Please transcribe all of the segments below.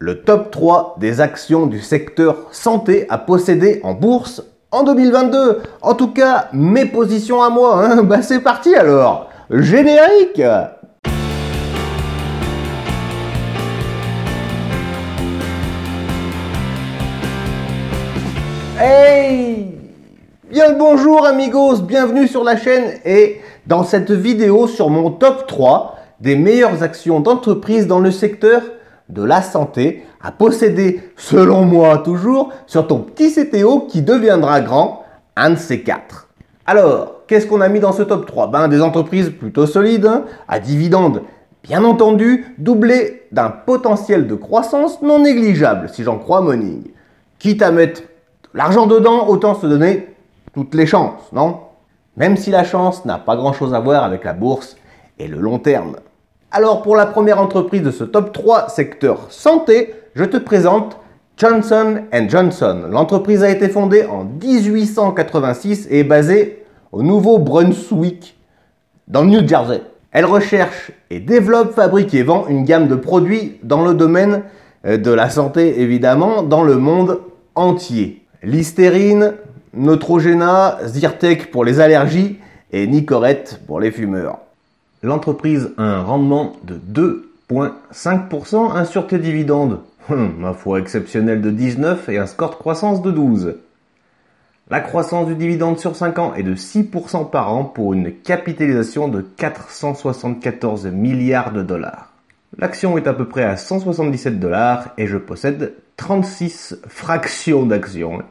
le top 3 des actions du secteur santé à posséder en bourse en 2022. En tout cas, mes positions à moi, hein. Bah c'est parti alors. Générique. Hey! Bien le bonjour amigos, bienvenue sur la chaîne et dans cette vidéo sur mon top 3 des meilleures actions d'entreprise dans le secteur de la santé à posséder, selon moi toujours, sur ton petit CTO qui deviendra grand, un de ces quatre. Alors, qu'est-ce qu'on a mis dans ce top 3? Ben, des entreprises plutôt solides, hein, à dividendes bien entendu, doublées d'un potentiel de croissance non négligeable, si j'en crois Morning. Quitte à mettre l'argent dedans, autant se donner toutes les chances, non? Même si la chance n'a pas grand-chose à voir avec la bourse et le long terme. Alors pour la première entreprise de ce top 3 secteur santé, je te présente Johnson & Johnson. L'entreprise a été fondée en 1886 et est basée au Nouveau-Brunswick, dans le New Jersey. Elle recherche et développe, fabrique et vend une gamme de produits dans le domaine de la santé, évidemment, dans le monde entier. Listerine, Neutrogena, Zyrtec pour les allergies et Nicorette pour les fumeurs. L'entreprise a un rendement de 2,5%, un sûreté dividende, ma foi exceptionnel de 19 et un score de croissance de 12. La croissance du dividende sur 5 ans est de 6% par an pour une capitalisation de 474 milliards de dollars. L'action est à peu près à 177 $ et je possède 36 fractions d'actions.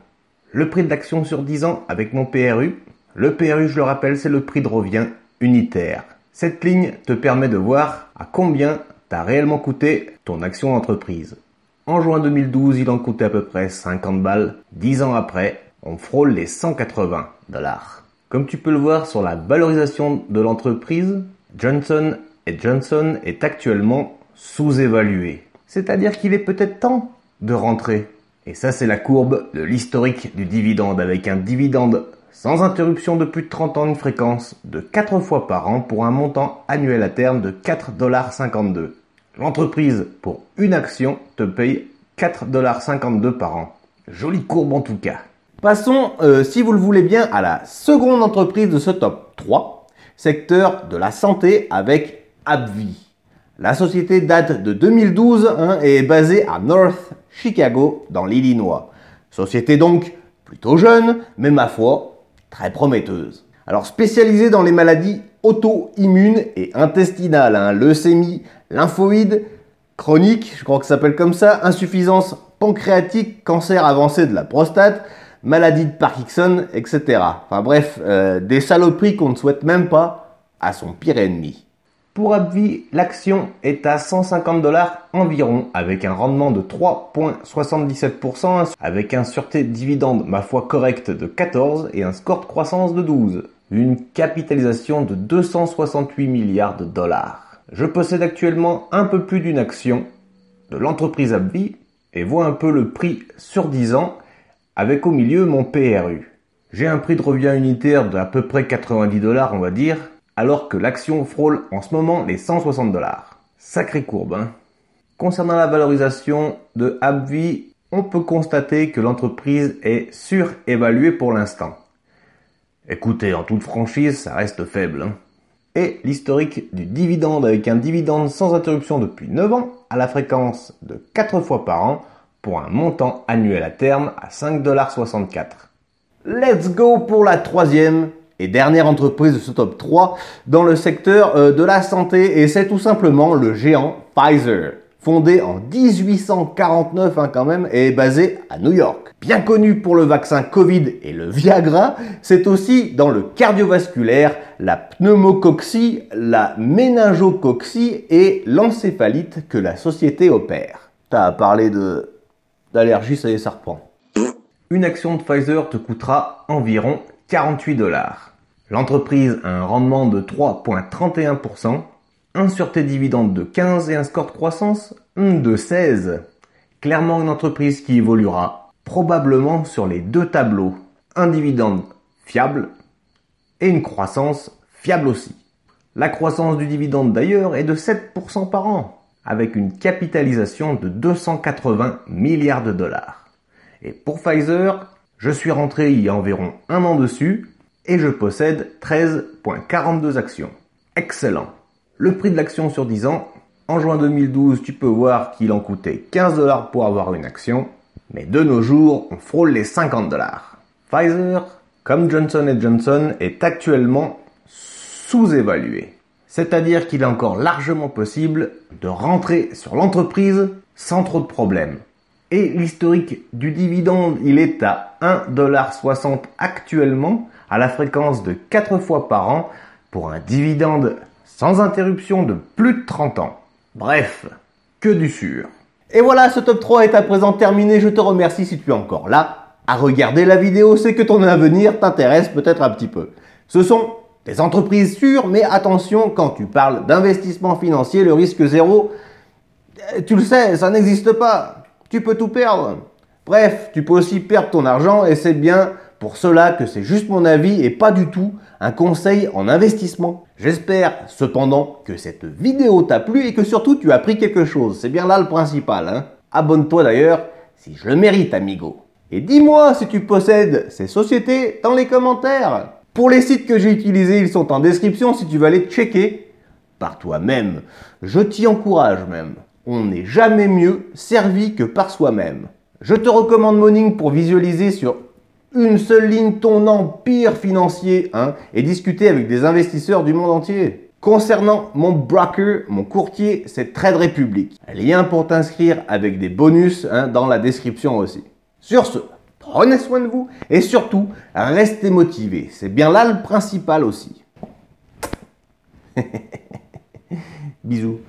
Le prix de l'action sur 10 ans avec mon PRU. Le PRU, je le rappelle, c'est le prix de revient unitaire. Cette ligne te permet de voir à combien t'a réellement coûté ton action d'entreprise. En juin 2012, il en coûtait à peu près 50 balles. 10 ans après, on frôle les 180 $. Comme tu peux le voir sur la valorisation de l'entreprise, Johnson & Johnson est actuellement sous-évalué. C'est-à-dire qu'il est peut-être temps de rentrer. Et ça, c'est la courbe de l'historique du dividende, avec un dividende sans interruption de plus de 30 ans, une fréquence de 4 fois par an pour un montant annuel à terme de 4,52 $. L'entreprise, pour une action, te paye 4,52 $ par an. Jolie courbe en tout cas. Passons, si vous le voulez bien, à la seconde entreprise de ce top 3, secteur de la santé avec AbbVie. La société date de 2012 et est basée à North Chicago, dans l'Illinois. Société donc plutôt jeune, mais ma foi, très prometteuse. Alors spécialisée dans les maladies auto-immunes et intestinales, leucémie, lymphoïde, chronique, je crois que ça s'appelle comme ça, insuffisance pancréatique, cancer avancé de la prostate, maladie de Parkinson, etc. Enfin bref, des saloperies qu'on ne souhaite même pas à son pire ennemi. Pour AbbVie, l'action est à 150 $ environ, avec un rendement de 3,77%, avec un sûreté dividende, ma foi correcte, de 14 et un score de croissance de 12. Une capitalisation de 268 milliards de dollars. Je possède actuellement un peu plus d'une action de l'entreprise AbbVie et vois un peu le prix sur 10 ans, avec au milieu mon PRU. J'ai un prix de revient unitaire d'à peu près 90 $, on va dire, alors que l'action frôle en ce moment les 160 $. Sacrée courbe, hein. Concernant la valorisation de AbbVie, on peut constater que l'entreprise est surévaluée pour l'instant. Écoutez, en toute franchise, ça reste faible, hein. Et l'historique du dividende avec un dividende sans interruption depuis 9 ans à la fréquence de 4 fois par an pour un montant annuel à terme à 5,64 $. Let's go pour la troisième et dernière entreprise de ce top 3 dans le secteur de la santé, et c'est tout simplement le géant Pfizer. Fondé en 1849 quand même et basé à New York. Bien connu pour le vaccin Covid et le Viagra, c'est aussi dans le cardiovasculaire, la pneumococcie, la méningococcie et l'encéphalite que la société opère. T'as parlé d'allergie, ça y est, ça reprend. Une action de Pfizer te coûtera environ 48 $. L'entreprise a un rendement de 3,31%, un sûreté dividende de 15 et un score de croissance de 16. Clairement une entreprise qui évoluera probablement sur les deux tableaux. Un dividende fiable et une croissance fiable aussi. La croissance du dividende d'ailleurs est de 7% par an. avec une capitalisation de 280 milliards de dollars. Et pour Pfizer, je suis rentré il y a environ un an dessus et je possède 13,42 actions. Excellent. Le prix de l'action sur 10 ans, en juin 2012, tu peux voir qu'il en coûtait 15 dollars pour avoir une action, mais de nos jours, on frôle les 50 dollars. Pfizer, comme Johnson & Johnson, est actuellement sous-évalué. C'est-à-dire qu'il est encore largement possible de rentrer sur l'entreprise sans trop de problèmes. Et l'historique du dividende, il est à 1,60$ actuellement, à la fréquence de 4 fois par an, pour un dividende sans interruption de plus de 30 ans. Bref, que du sûr. Et voilà, ce top 3 est à présent terminé. Je te remercie si tu es encore là à regarder la vidéo. C'est que ton avenir t'intéresse peut-être un petit peu. Ce sont des entreprises sûres, mais attention, quand tu parles d'investissement financier, le risque zéro, tu le sais, ça n'existe pas. Tu peux tout perdre. Bref, tu peux aussi perdre ton argent et c'est bien pour cela que c'est juste mon avis et pas du tout un conseil en investissement. J'espère cependant que cette vidéo t'a plu et que surtout tu as appris quelque chose. C'est bien là le principal, hein. Abonne-toi d'ailleurs si je le mérite, amigo. Et dis-moi si tu possèdes ces sociétés dans les commentaires. Pour les sites que j'ai utilisés, ils sont en description si tu veux aller checker par toi-même. Je t'y encourage même. On n'est jamais mieux servi que par soi-même. Je te recommande Morning pour visualiser sur une seule ligne ton empire financier et discuter avec des investisseurs du monde entier. Concernant mon broker, mon courtier, c'est Trade Republic. Lien pour t'inscrire avec des bonus dans la description aussi. Sur ce, prenez soin de vous et surtout, restez motivés. C'est bien là le principal aussi. Bisous.